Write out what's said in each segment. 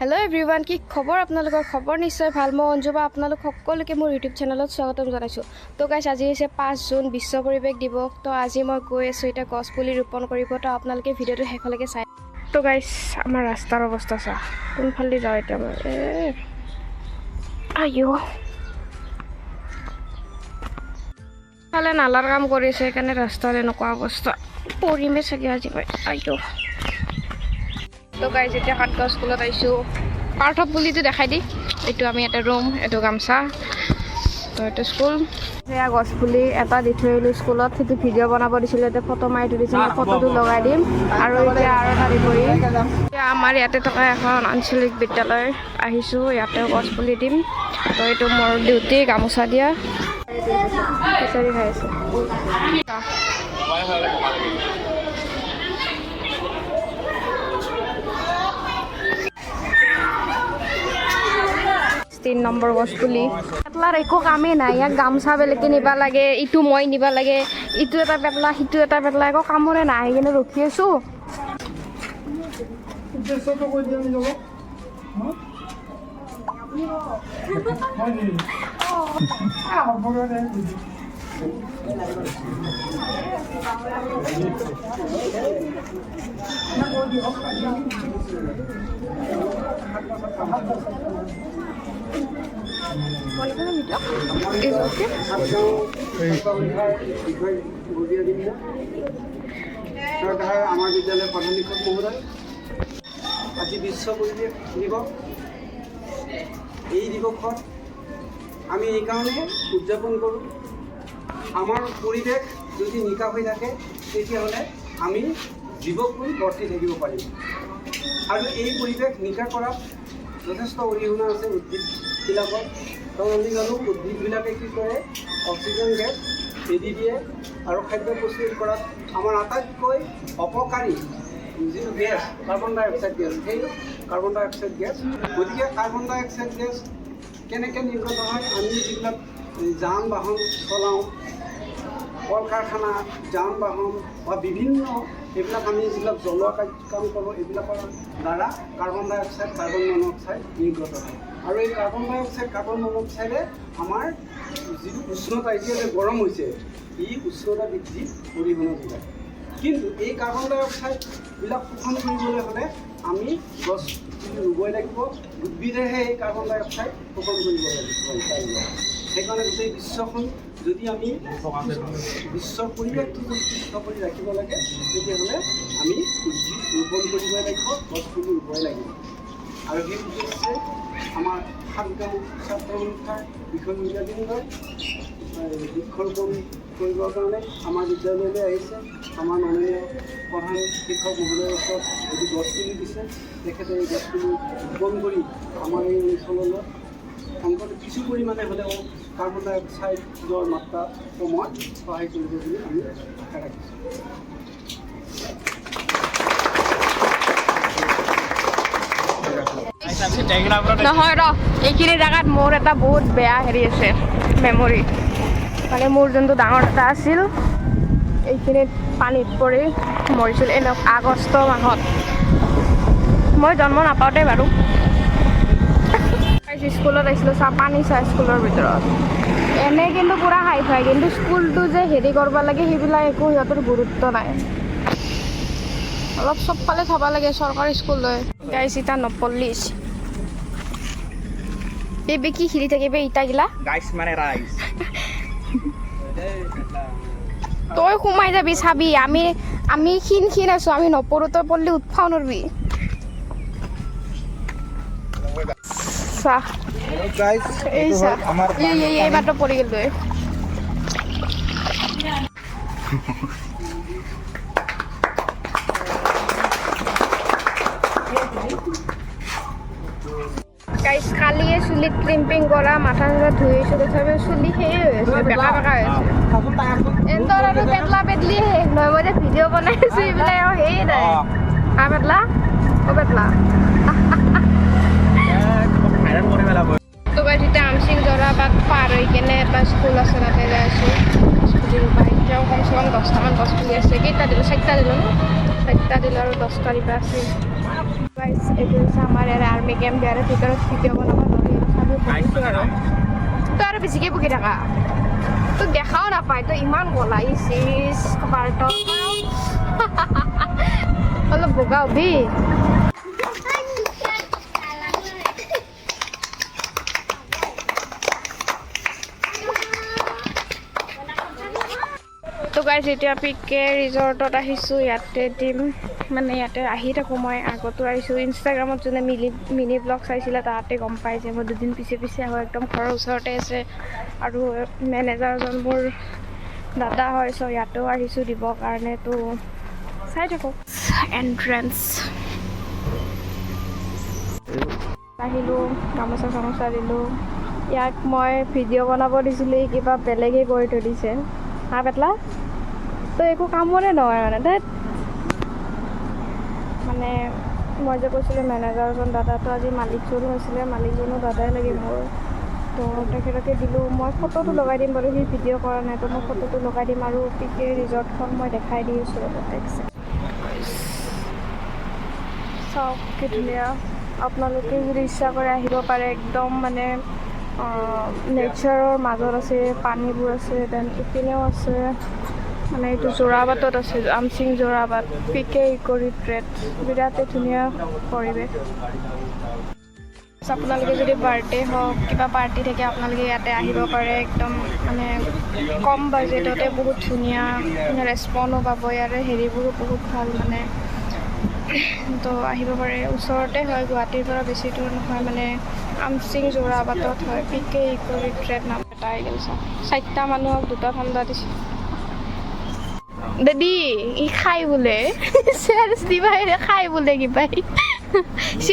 Hello everyone কি খবৰ আপোনালোকৰ খবৰ নিশ্চয় ভাল মই অঞ্জুবা আপোনালোক সকলোকে মোৰ ইউটিউব চেনেলত স্বাগতম জনাইছো তো গাইস আজি হৈছে 5 জুন বিশ্ব পৰিৱেশ দিৱস তো আজি মই গৈ আছো এটা গছপুলি ৰোপণ কৰিব তো আপোনালোকে ভিডিওটো শেষলৈকে চাই তো গাইস আমাৰ ৰাস্তাৰ অৱস্থা চা কোনফালে যাও এটা আইও ফালে নালাৰ কাম কৰিছে কাৰণে ৰাস্তাৰ এনেকুৱা অৱস্থা পৰিমে চাগে আজি মই আইও তো গাইজ এতিয়া কাটগাঁও স্কুলত আহিছোঁ পাৰ্থৱ বুলিতো দেখাই দি এইটো আমি এটা ৰুম এইটো গামছা তো এইটো স্কুল সেয়া গছপুলি এটা দি থৈ আহিলোঁ স্কুলত সেইটো ভিডিঅ' বনাব দিছিলোঁ এতিয়া ফটো মাৰি থৈ দিছোঁ ফটোটো লগাই দিম আৰু এতিয়া আৰু এটা দিবহি এতিয়া আমাৰ ইয়াতে থকা এখন আঞ্চলিক বিদ্যালয় আহিছোঁ ইয়াতেও গছপুলি দিম তো এইটো মোৰ ডিউটি গামোচা দিয়া খিচাৰি খাই আছে तीन नम्बर गछपुली पेटलार एको कामें ना याक गामसा बेलेगे निबा लागे इटू मैं निबा लागे इटू एटा पेटला हिटू एटा पेटला एको कामरे ना आहि किने रखि आछो Is okay. আমার বিদ্যালয়ের প্রধান শিক্ষক মহোদয় আজ বিশ্ব পরিবেশ দিবস এই দিবসত আমি এই কারণে উদযাপন কৰোঁ আমাৰ পৰিবেশ যদি নিকা হয়ে থাকে তেতিয়াহ'লে আমি জীৱকৈ বৰ্তি থাকিব পাৰিম আৰু এই পৰিৱেশ নিকা কৰাত যথেষ্ট অৰিহণা আছে উদ্ভিদবিলাকৰ কাৰণ আমি জানো উদ্ভিদবিলাকে কি কৰে অক্সিজেন গেছ এৰি দিয়ে আৰু খাদ্য প্ৰস্তুত কৰাত আমাৰ আটাইতকৈ অপকাৰী যিটো গেছ কাৰ্বন ডাই অক্সাইড গেছ সেই কাৰ্বন ডাই অক্সাইড গেছ গতিকে কাৰ্বন ডাই অক্সাইড গেছ কেনেকৈ নিৰ্গত হয় আমি যিবিলাক যান বাহন চলাওঁ কল কাৰখানা যান বাহন বা বিভিন্ন এইবিলাক আমি যিবিলাক জ্বলোৱা কাম কৰোঁ এইবিলাকৰ দ্বাৰা কাৰ্বন ডাই অক্সাইড কাৰ্বন মনক্সাইড নিৰ্গত হয় আৰু এই কাৰ্বন ডাই অক্সাইড কাৰ্বন মনক্সাইডে আমাৰ যিটো উষ্ণতা এতিয়া যে গৰম হৈছে ই উষ্ণতা বৃদ্ধি অৰিহণা যোগায় কিন্তু এই কাৰ্বন ডাই অক্সাইডবিলাক শোষণ কৰিবলৈ হ'লে আমি গছ ৰুবই লাগিব উদ্ভিদেহে এই কাৰ্বন ডাই অক্সাইড শোষণ কৰিব লাগিব সেইকাৰণে গোটেই বিশ্বখন যদি আমি বিশ্বৰ পৰিৱেশটো যদি সুস্থ কৰি ৰাখিব লাগে তেতিয়াহ'লে আমি উদ্ভিদ ৰোপণ কৰিবই লাগিব গছপুলি ৰুবই লাগিব আৰু সেই উদ্দেশ্যে আমাৰ সাতগাঁও ছাত্ৰ সন্থাৰ বিষয়ববীয়া বৃন্দই বৃক্ষৰোপণ কৰিবৰ কাৰণে আমাৰ বিদ্যালয়লৈ আহিছে আমাৰ মাননীয় প্ৰধান শিক্ষক মহোদয়ৰ ওচৰত যদি গছপুলি দিছে তেখেতে এই গছপুলি ৰোপণ কৰি আমাৰ এই অঞ্চললৈ অন্তত কিছু পৰিমাণে হ'লেও কাৰ্বন ডাই অক্সাইডৰ মাত্ৰা কমোৱাত সহায় কৰিব বুলি আমি আশা ৰাখিছোঁ নহয় ৰ এইখিনি জেগাত মোৰ এটা বহুত বেয়া হেৰি আছে মেমৰি মানে মোৰ যোনটো ডাঙৰ এটা আছিল এইখিনিত পানীত পৰি মৰিছিল এনে আগষ্ট মাহত মই জন্ম নাপাওঁতে বাৰু স্কুলত আহিছিলোঁ পানী চাই স্কুলৰ ভিতৰত এনে কিন্তু পুৰা হাই ফাই কিন্তু স্কুলটো যে হেৰি কৰিব লাগে সেইবিলাক একো সিহঁতৰ গুৰুত্ব নাই অলপ চবফালে থ'ব লাগে চৰকাৰী স্কুল লৈ গাইছ ইটা নপল্লিছ এই কি খেলি থাকিবে ইটাগিলা গাইছ মানে ৰাইজ তই সোমাই যাবি চাবি আমি ক্ষীণ আছো আমি নপৰোঁ তই পল্লি উৎফাও নৰবি চাহ এই চাহ এই মাত্ৰ পৰি গ'ল তই গাইছ কালিয়ে চুলিত ক্ৰিম্পিং কৰা মাথা চাথা ধুই আহিছোঁ তথাপিও চুলি সেয়ে হৈ আছে বেকা বেকা হৈ আছে এন্তর আৰু পেটলা পেটলি শেষ নহয় মই যে ভিডিঅ' বনাই আছোঁ এইবিলাক আৰু সেয়ে নাই পেটলা পেটলা তো গাইছ এতিয়া আমচিং জৰাবাট পাৰ হৈ কেনে এটা স্কুল আছে তাতে যাই আছোঁ স্কুটি ৰুবাই এতিয়াও কমচে কম 10টামান গছ পুলি আছে কেইটা দিলোঁ 4টা দিলোঁ ন 4টা দিলোঁ আৰু 10টা দিবা আছে গাইছ এইটো হৈছে আমাৰ ইয়াৰ আৰ্মি গেম বিয়াৰে ভিতৰত ভিডিঅ' বনাব নোৱাৰি চাবি বহিছোঁ আৰু তই আৰু বেছিকৈ বকি থাকা তোক দেখাও নাপায় তই ইমান গলাইছিস পাৰ্ট অলপ বগা হবি তো গাইজ এতিয়া পিকে ৰিজৰ্টত আহিছোঁ ইয়াতে দিম মানে ইয়াতে আহি থাকোঁ মই আগতো আহিছোঁ ইনষ্টাগ্ৰামত যোনে মিনি ব্লগ চাইছিলে তাতে গম পাই যে মই দুদিন পিছে পিছে আহোঁ একদম ঘৰৰ ওচৰতে আছে আৰু মেনেজাৰজন মোৰ দাদা হয় চ' ইয়াতেও আহিছোঁ দিবৰ কাৰণে তো চাই থাকোঁ এণ্ট্ৰেঞ্চ আহিলোঁ গামোচা চামোচা দিলোঁ ইয়াক মই ভিডিঅ' বনাব দিছিলোঁ কিবা বেলেগেই কৰি থৈ দিছে হা পেটলা তো একো কামৰে নহয় মানে ধেত মানে মই যে কৈছিলোঁ মেনেজাৰজন দাদাটো আজি মালিকজনো আছিলে মালিকজনো দাদাই লাগে মোৰ তো তেখেতকে দিলোঁ মই ফটোটো লগাই দিম বাৰু সি ভিডিঅ' কৰা নাই তো মই ফটোটো লগাই দিম আৰু পিকে ৰিজৰ্টখন মই দেখাই দি আছোঁ চাওক কি ধুনীয়া আপোনালোকে যদি ইচ্ছা কৰে আহিব পাৰে একদম মানে নেচাৰৰ মাজত আছে পানীবোৰ আছে দেন ইপিনেও আছে মানে এইটো যোৰাবাটত আছে আমচিং যোৰাবাট পিকে ইক' ৰিট্ৰেট বিৰাটেই ধুনীয়া পৰিৱেশ আপোনালোকে যদি বাৰ্থডে হওক কিবা পাৰ্টি থাকে আপোনালোকে ইয়াতে আহিব পাৰে একদম মানে কম বাজেটতে বহুত ধুনীয়া ৰেচপণ্ডো পাব ইয়াৰে হেৰিবোৰো বহুত ভাল মানে তো আহিব পাৰে ওচৰতে হয় গুৱাহাটীৰ পৰা বেছি দূৰ নহয় মানে আমচিং যোৰাবাটত হয় পিকে ইক' ৰিট্ৰেট নাম এটা আহি গৈছে 4টা মানুহক 2টা ঠাণ্ডা দিছে দাদি ই খাই বোলে চেয়াৰ্ছ দিবা খাই বোলে কিবাই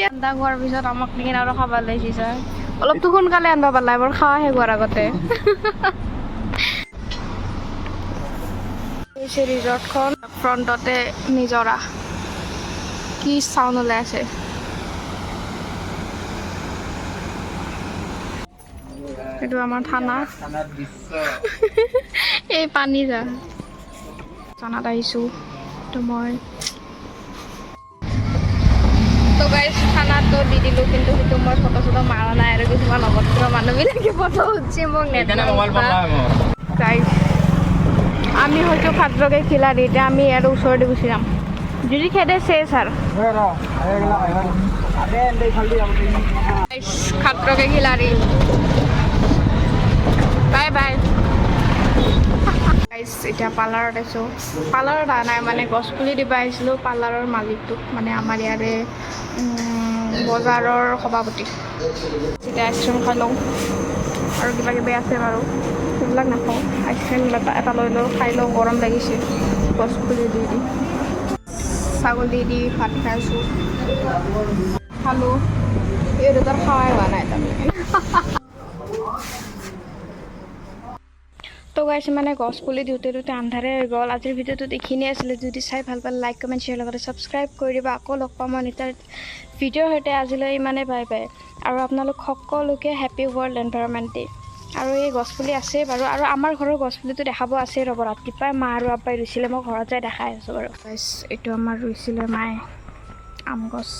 ঠাণ্ডা খোৱাৰ পিছত আমাক নিকিনে আৰু খাব লাগিছে ছাৰ অলপতো সোনকালে আনিব পাৰলা এবাৰ খাৱা শেষ হোৱাৰ আগতে ৰিজৰ্টখন ফ্ৰণ্টতে নিজৰা কি চাউণ্ড ওলাই আছে এইটো আমাৰ থানা এই পানী যা থানাত আহিছোঁ তো মই তো গাইজ থানাতো দি দিলোঁ কিন্তু সেইটো মই ফটো চটো মাৰা নাই আৰু কিছুমান অভদ্ৰ মানুহবিলাকে ফটো উঠি মোক গাইজ আমি হয়তো খাদ্ৰকে খিলাড়ী এতিয়া আমি ইয়াৰ ওচৰতে গুচি যাম যদি খেদে চেছ আৰু খাদ্ৰকে খিলাড়ী বাই বাই এতিয়া পাৰ্লাৰত আছোঁ পাৰ্লাৰত অহা নাই মানে গছপুলি দিব আহিছিলোঁ পাৰ্লাৰৰ মালিকটোক মানে আমাৰ ইয়াৰে বজাৰৰ সভাপতি এতিয়া আইচক্ৰীম খাই লওঁ আৰু কিবা কিবি আছে বাৰু সেইবিলাক নাখাওঁ আইচক্ৰীম এটা লৈ লওঁ খাই লওঁ গৰম লাগিছে গছপুলি দি ছাগলী দি ভাত খাইছোঁ খালোঁ এই দুটাৰ খাৱাই হোৱা নাই তাৰমানে তো গাইছে মানে গছ পুলি দিওঁতে আন্ধাৰে হৈ গ'ল আজিৰ ভিডিঅ'টোত এইখিনিয়ে আছিলে যদি চাই ভাল পালে লাইক কমেণ্ট শ্বেয়াৰ লগতে ছাবস্ক্ৰাইব কৰি দিব আকৌ লগ পাম মই নিতাৰ ভিডিঅ'ৰ সৈতে আজিলৈ ইমানে বাই বাই আৰু আপোনালোক সকলোকে হেপী ৱৰ্ল্ড এনভাইৰনমেণ্ট ডে আৰু এই গছপুলি আছেই বাৰু আৰু আমাৰ ঘৰৰ গছপুলিটো দেখাব আছেই ৰ'ব ৰাতিপুৱাই মা আৰু আব্বাই ৰুইছিলে মই ঘৰত যাই দেখাই আছোঁ বাৰু এইটো আমাৰ ৰুইছিলে মায়ে আম গছ